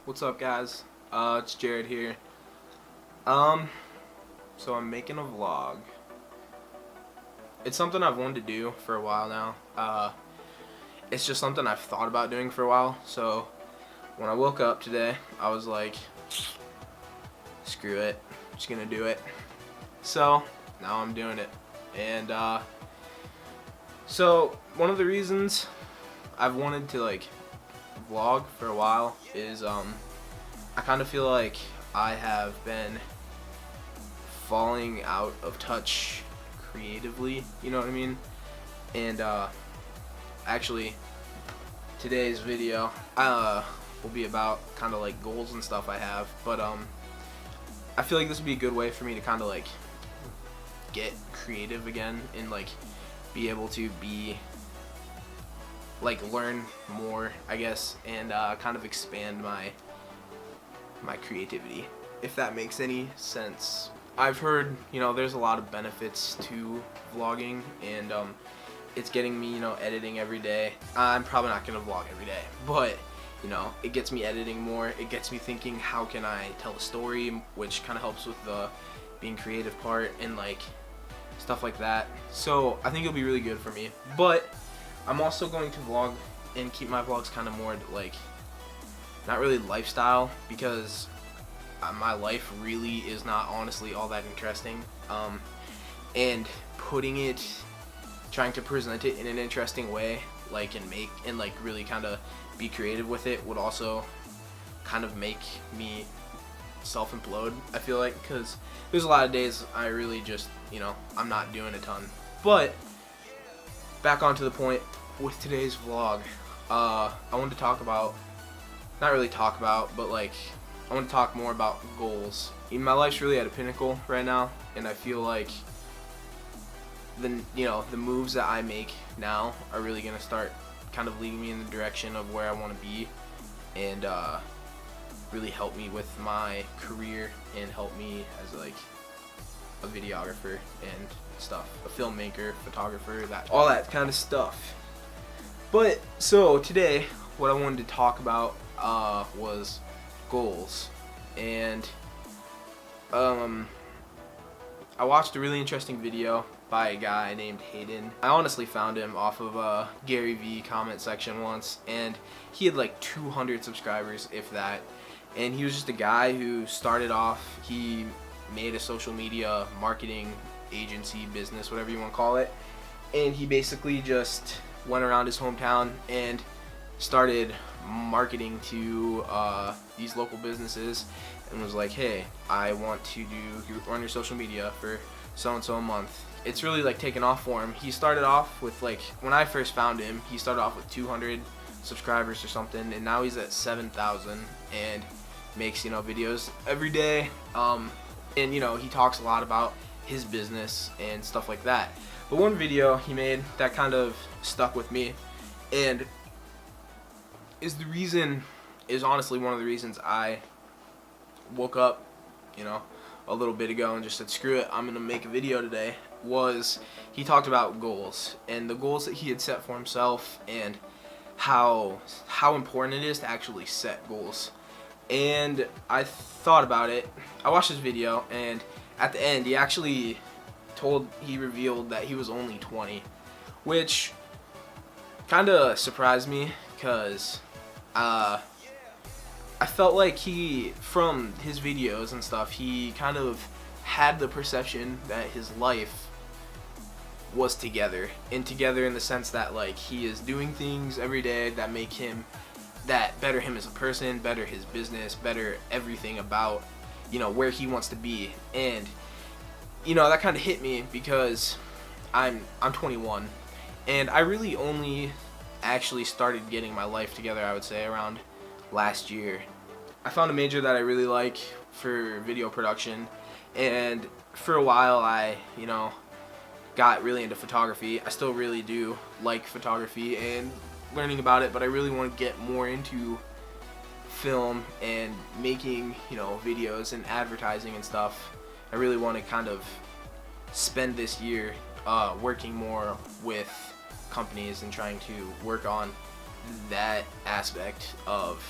What's up, guys? It's Jared here. So I'm making a vlog. It's something I've wanted to do for a while now. It's just something I've thought about doing for a while. So when I woke up today, I was like, screw it, I'm just gonna do it. So now I'm doing it. And so one of the reasons I've wanted to vlog for a while is I kind of feel like I have been falling out of touch creatively, you know what I mean? And actually today's video will be about kind of like goals and stuff I have, but I feel like this would be a good way for me to kind of get creative again and be able to be learn more, I guess, and kind of expand my creativity, if that makes any sense. I've heard, there's a lot of benefits to vlogging, and it's getting me, editing every day. I'm probably not gonna vlog every day, but it gets me editing more. It gets me thinking, how can I tell a story, which kind of helps with the being creative part and stuff like that. So I think it'll be really good for me. But I'm also going to vlog and keep my vlogs kind of more not really lifestyle, because my life really is not honestly all that interesting, and trying to present it in an interesting way, and really kind of be creative with it, would also kind of make me self-implode, I feel like, because there's a lot of days I really just, I'm not doing a ton. But back onto the point with today's vlog. I wanted to talk about, not really talk about, but I want to talk more about goals. My life's really at a pinnacle right now, and I feel like the moves that I make now are really gonna start kind of leading me in the direction of where I want to be, and really help me with my career and help me as a videographer and stuff, a filmmaker, photographer, all that kind of stuff. But so today, what I wanted to talk about was goals, and I watched a really interesting video by a guy named Hayden. I honestly found him off of a Gary V comment section once, and he had 200 subscribers, if that. And he was just a guy who started off, he made a social media marketing agency, business, whatever you want to call it, and he basically just went around his hometown and started marketing to these local businesses, and was like, hey, I want to run your social media for so and so a month. It's really taken off for him. He started off with when I first found him, he started off with 200 subscribers or something, and now he's at 7,000 and makes videos every day, and he talks a lot about his business and stuff like that. But one video he made that kind of stuck with me, and is honestly one of the reasons I woke up, a little bit ago and just said, screw it, I'm gonna make a video today. Was he talked about goals and the goals that he had set for himself, and how important it is to actually set goals. And I thought about it. I watched this video, and at the end he revealed that he was only 20, which kind of surprised me, because I felt like from his videos and stuff, he kind of had the perception that his life was together in the sense that he is doing things every day that better him as a person, better his business, better everything about where he wants to be. And that kind of hit me, because I'm 21, and I really only actually started getting my life together, I would say, around last year. I found a major that I really like for video production, and for a while I got really into photography. I still really do like photography and learning about it, but I really want to get more into film and making videos and advertising and stuff. I really want to kind of spend this year working more with companies and trying to work on that aspect of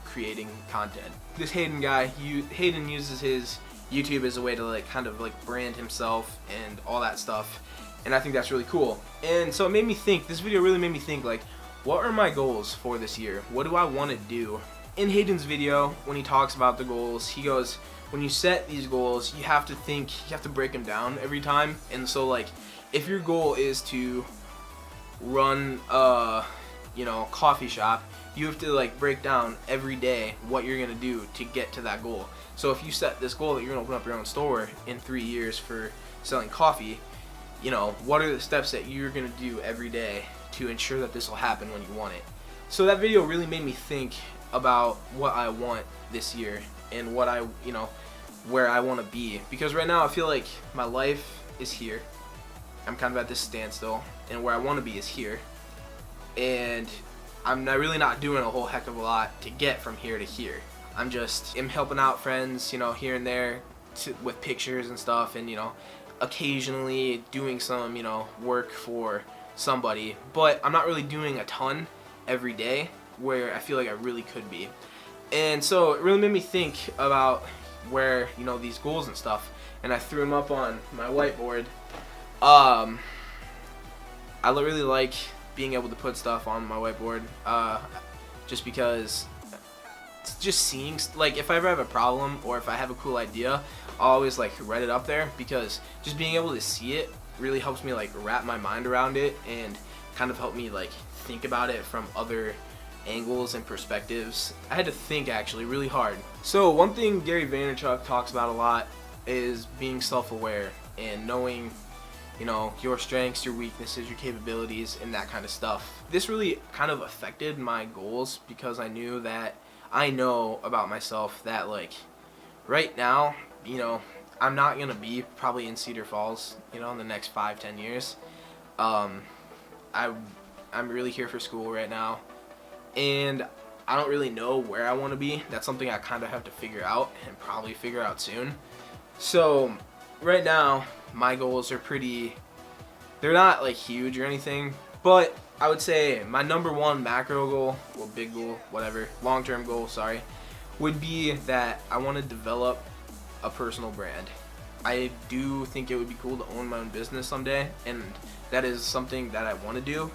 creating content. This Hayden guy, Hayden uses his YouTube as a way to like kind of like brand himself and all that stuff, and I think that's really cool. And so it made me think, this video really made me think, like, what are my goals for this year? What do I want to do? In Hayden's video, when he talks about the goals, he goes, when you set these goals, you have to break them down every time. And so like, if your goal is to run a coffee shop, you have to like break down every day what you're gonna do to get to that goal. So if you set this goal that you're gonna open up your own store in 3 years for selling coffee, what are the steps that you're gonna do every day to ensure that this will happen when you want it? So that video really made me think about what I want this year and what where I want to be, because right now I feel like my life is here. I'm kind of at this standstill, and where I want to be is here, and I'm really not doing a whole heck of a lot to get from here to here. I'm helping out friends, here and there with pictures and stuff, and occasionally doing some work for somebody, but I'm not really doing a ton every day where I feel like I really could be. And so it really made me think about where these goals and stuff, and I threw them up on my whiteboard. I really like being able to put stuff on my whiteboard, just because it's just seeing, like, if I ever have a problem or if I have a cool idea, I'll always like write it up there, because just being able to see it really helps me like wrap my mind around it and kind of help me like think about it from other angles and perspectives. I had to think actually really hard. So one thing Gary Vaynerchuk talks about a lot is being self-aware and knowing your strengths, your weaknesses, your capabilities, and that kind of stuff. This really kind of affected my goals, because I know about myself that like right now, I'm not gonna be probably in Cedar Falls, in the next 5-10 years. I'm really here for school right now, and I don't really know where I want to be. That's something I kind of have to figure out, and probably figure out soon. So right now my goals are they're not like huge or anything, but I would say my number one macro goal, well, big goal, whatever, long-term goal, sorry, would be that I want to develop a personal brand. I do think it would be cool to own my own business someday, and that is something that I want to do,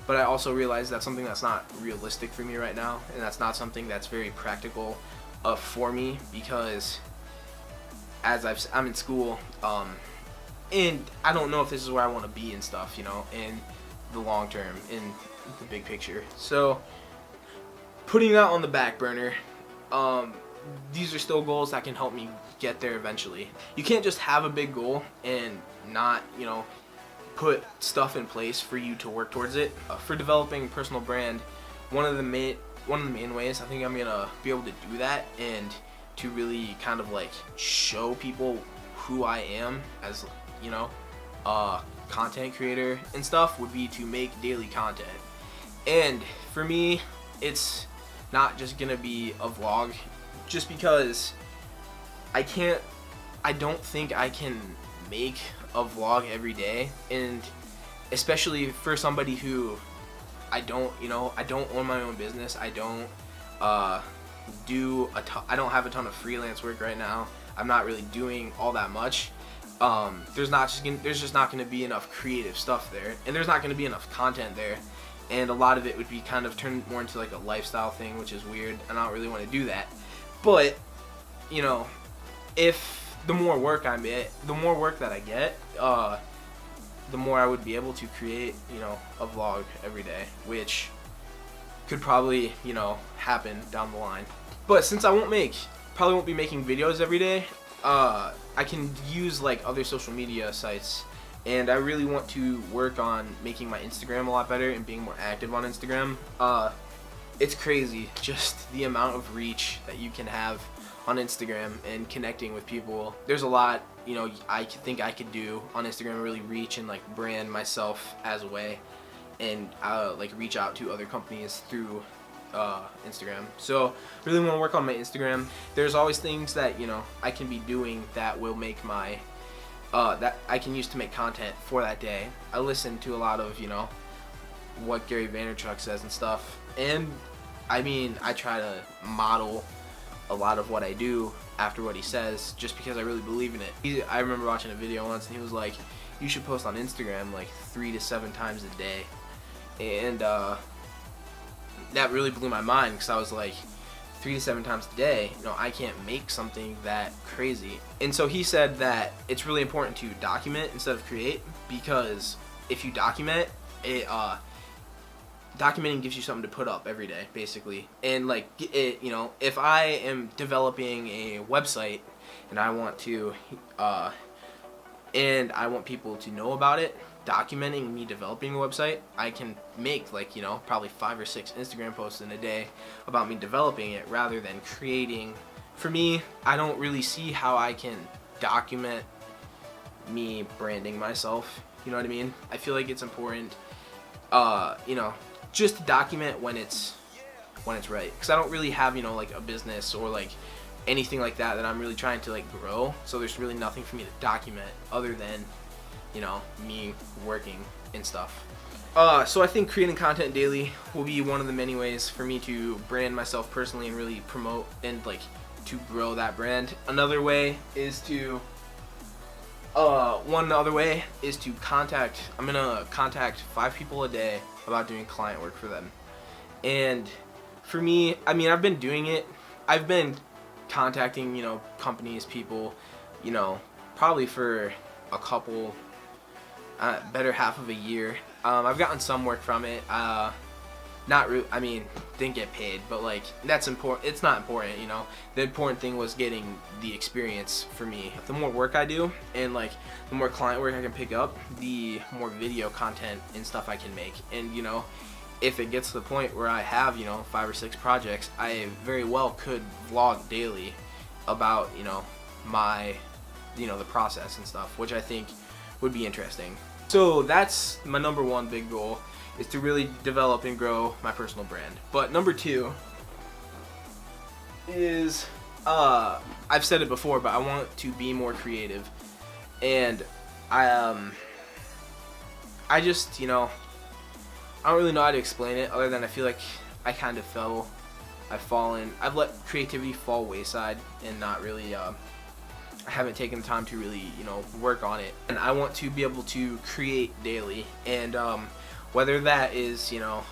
but I also realize that's something that's not realistic for me right now, and that's not something that's very practical for me, because as I'm in school, and I don't know if this is where I want to be and stuff, in the long term, in the big picture. So putting that on the back burner, these are still goals that can help me get there eventually. You can't just have a big goal and not, put stuff in place for you to work towards it. For developing a personal brand, one of the main ways I think I'm gonna be able to do that, and to really kind of like show people who I am as a content creator and stuff, would be to make daily content. And for me, it's not just gonna be a vlog, just because I don't think I can make a vlog every day, and especially for somebody who I don't own my own business. I don't I don't have a ton of freelance work right now. I'm not really doing all that much. There's just not going to be enough creative stuff there, and there's not going to be enough content there, and a lot of it would be kind of turned more into like a lifestyle thing, which is weird, and I don't really want to do that. But if the more work that I get, the more I would be able to create a vlog every day, which could probably happen down the line. But since I probably won't be making videos every day, I can use like other social media sites, and I really want to work on making my Instagram a lot better and being more active on Instagram. It's crazy just the amount of reach that you can have on Instagram and connecting with people. There's a lot I think I could do on Instagram, really reach and like brand myself as a way, and like reach out to other companies through Instagram. So really want to work on my Instagram. There's always things that I can be doing that will make my that I can use to make content for that day. I listen to a lot of what Gary Vaynerchuk says and stuff, and I mean, I try to model a lot of what I do after what he says, just because I really believe in it. I remember watching a video once, and he was like, you should post on Instagram like 3 to 7 times a day. And that really blew my mind, because I was like, 3 to 7 times a day, you know, I can't make something that crazy. And so he said that it's really important to document instead of create, because if you document it, documenting gives you something to put up every day, basically. And like it, you know, if I am developing a website and I want to and I want people to know about it, documenting me developing a website, I can make, like, you know, probably 5 or 6 Instagram posts in a day about me developing it, rather than creating. For me, I don't really see how I can document me branding myself, you know what I mean? I feel like it's important, you know, just to document when it's right, because I don't really have, you know, like a business or like anything like that I'm really trying to like grow, so there's really nothing for me to document other than, you know, me working and stuff. So I think creating content daily will be one of the many ways for me to brand myself personally and really promote and like to grow that brand. Another way is to one other way is to I'm gonna contact 5 people a day about doing client work for them. And for me, I mean, I've been doing it. I've been contacting, you know, companies, people, you know, probably for a couple, better half of a year. I've gotten some work from it. I mean, didn't get paid, but like, that's important. It's not important, you know. The important thing was getting the experience for me. The more work I do, and like the more client work I can pick up, the more video content and stuff I can make. And you know, if it gets to the point where I have, you know, 5 or 6 projects, I very well could vlog daily about, you know, my, you know, the process and stuff, which I think would be interesting. So that's my number 1 big goal, is to really develop and grow my personal brand. But number 2 is, I've said it before, but I want to be more creative. And I just, you know, I don't really know how to explain it, other than I feel like I kind of I've let creativity fall wayside and not really, I haven't taken the time to really, you know, work on it. And I want to be able to create daily, and whether that is, you know,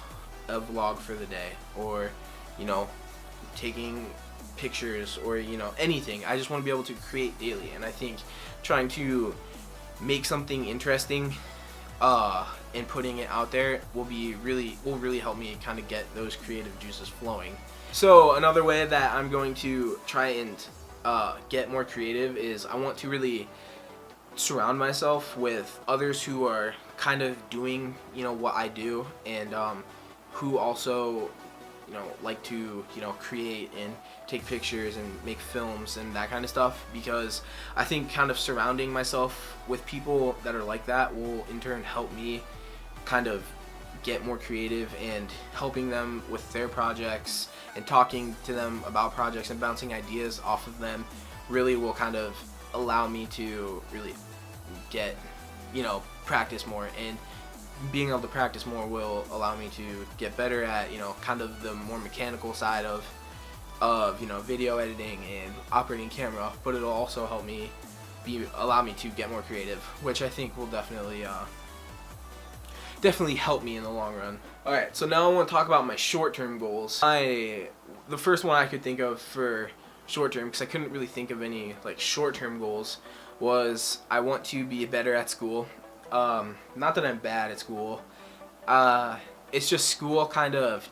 a vlog for the day, or, you know, taking pictures, or, you know, anything. I just want to be able to create daily, and I think trying to make something interesting and putting it out there will really help me kind of get those creative juices flowing. So another way that I'm going to try and get more creative is, I want to really surround myself with others who are kind of doing, you know, what I do, and who also, you know, like to, you know, create and take pictures and make films and that kind of stuff, because I think kind of surrounding myself with people that are like that will in turn help me kind of get more creative, and helping them with their projects and talking to them about projects and bouncing ideas off of them really will kind of allow me to really get, you know, practice more. And being able to practice more will allow me to get better at, you know, kind of the more mechanical side of you know, video editing and operating camera, but it'll also help me allow me to get more creative, which I think will definitely help me in the long run. Alright, so now I want to talk about my short-term goals. The first one I could think of for short-term, because I couldn't really think of any like short-term goals, was I want to be better at school. Not that I'm bad at school. It's just school kind of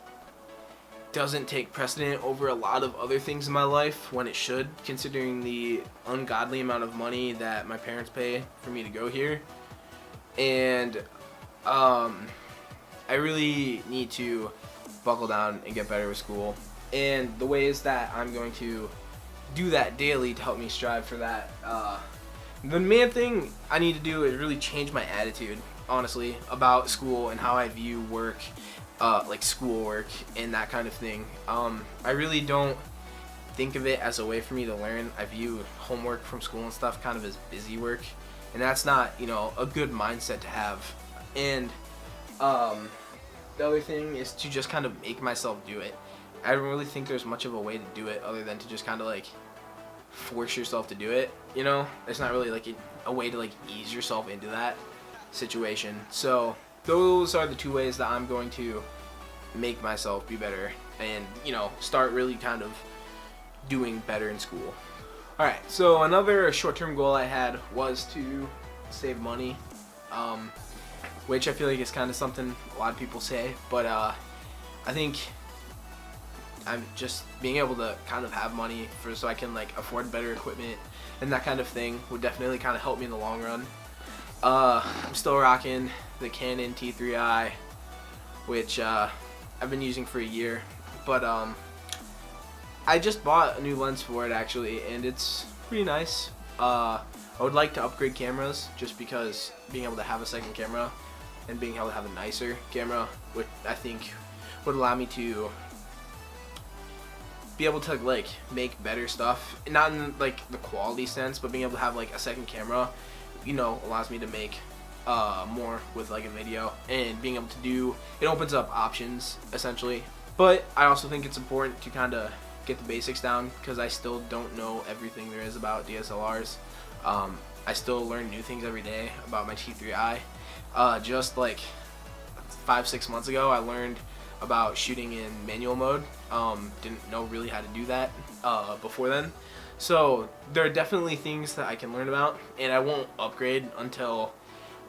doesn't take precedent over a lot of other things in my life, when it should, considering the ungodly amount of money that my parents pay for me to go here. And I really need to buckle down and get better with school. And the ways that I'm going to do that daily to help me strive for that, the main thing I need to do is really change my attitude, honestly, about school and how I view work, like schoolwork and that kind of thing. I really don't think of it as a way for me to learn. I view homework from school and stuff kind of as busy work, and that's not, you know, a good mindset to have. And the other thing is to just kind of make myself do it. I don't really think there's much of a way to do it other than to just kind of like force yourself to do it, you know? It's not really like a way to like ease yourself into that situation. So those are the two ways that I'm going to make myself be better and, you know, start really kind of doing better in school. Alright, so another short-term goal I had was to save money, which I feel like is kind of something a lot of people say, but I think I'm just being able to kind of have money so I can like afford better equipment and that kind of thing would definitely kind of help me in the long run. I'm still rocking the Canon T3i, which I've been using for a year, but I just bought a new lens for it actually, and it's pretty nice. I would like to upgrade cameras just because being able to have a second camera and being able to have a nicer camera would, I think, would allow me to be able to like make better stuff, not in like the quality sense, but being able to have like a second camera, you know, allows me to make more with like a video, and being able to do it opens up options essentially. But I also think it's important to kind of get the basics down because I still don't know everything there is about DSLRs. I still learn new things every day about my T3i. Just like 5-6 months ago I learned about shooting in manual mode. Didn't know really how to do that before then. So there are definitely things that I can learn about, and I won't upgrade until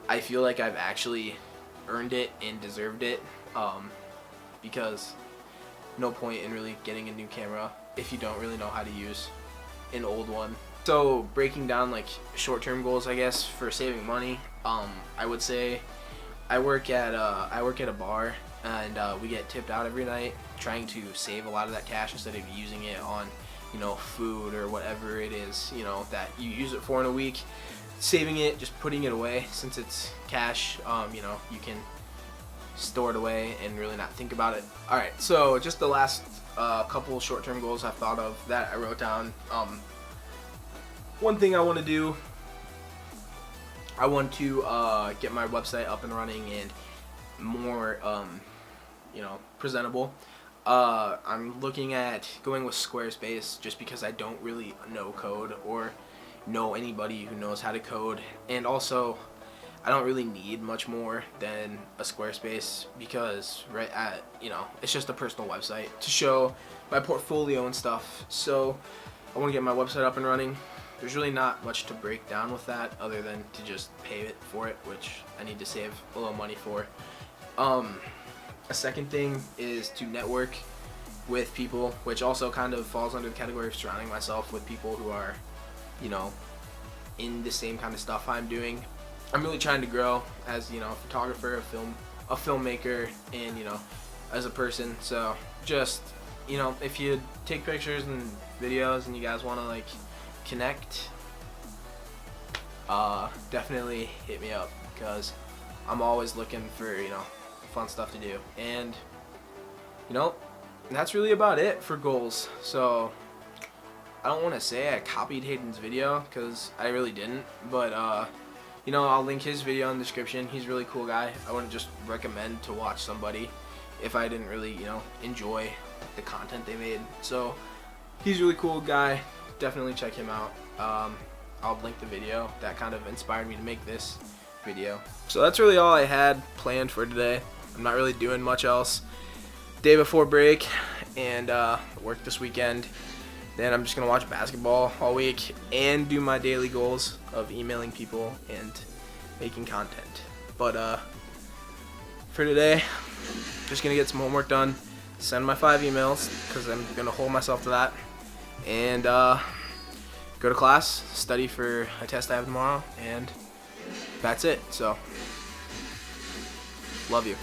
I feel like I've actually earned it and deserved it, because no point in really getting a new camera if you don't really know how to use an old one. So breaking down like short-term goals, I guess, for saving money, I would say I work at a bar, and we get tipped out every night, trying to save a lot of that cash instead of using it on, you know, food or whatever it is, you know, that you use it for in a week. Saving it, just putting it away, since it's cash, you know, you can store it away and really not think about it. Alright, so just the last couple short-term goals I've thought of that I wrote down. One thing I want to do, I want to get my website up and running and more, you know, presentable. I'm looking at going with Squarespace just because I don't really know code or know anybody who knows how to code, and also I don't really need much more than a Squarespace because you know, it's just a personal website to show my portfolio and stuff. So I want to get my website up and running. There's really not much to break down with that other than to just pay it for it, which I need to save a little money for. A second thing is to network with people, which also kind of falls under the category of surrounding myself with people who are, you know, in the same kind of stuff I'm doing. I'm really trying to grow as, you know, a photographer, a filmmaker, and, you know, as a person. So just, you know, if you take pictures and videos and you guys want to like connect, definitely hit me up because I'm always looking for, you know, fun stuff to do. And, you know, that's really about it for goals. So I don't want to say I copied Hayden's video because I really didn't, but you know, I'll link his video in the description. He's a really cool guy. I wouldn't just recommend to watch somebody if I didn't really, you know, enjoy the content they made. So he's a really cool guy. Definitely check him out. I'll link the video that kind of inspired me to make this video. So that's really all I had planned for today. I'm not really doing much else. Day before break and work this weekend. Then I'm just going to watch basketball all week and do my daily goals of emailing people and making content. But for today, just going to get some homework done, send my 5 emails because I'm going to hold myself to that, and go to class, study for a test I have tomorrow, and that's it. So, love you.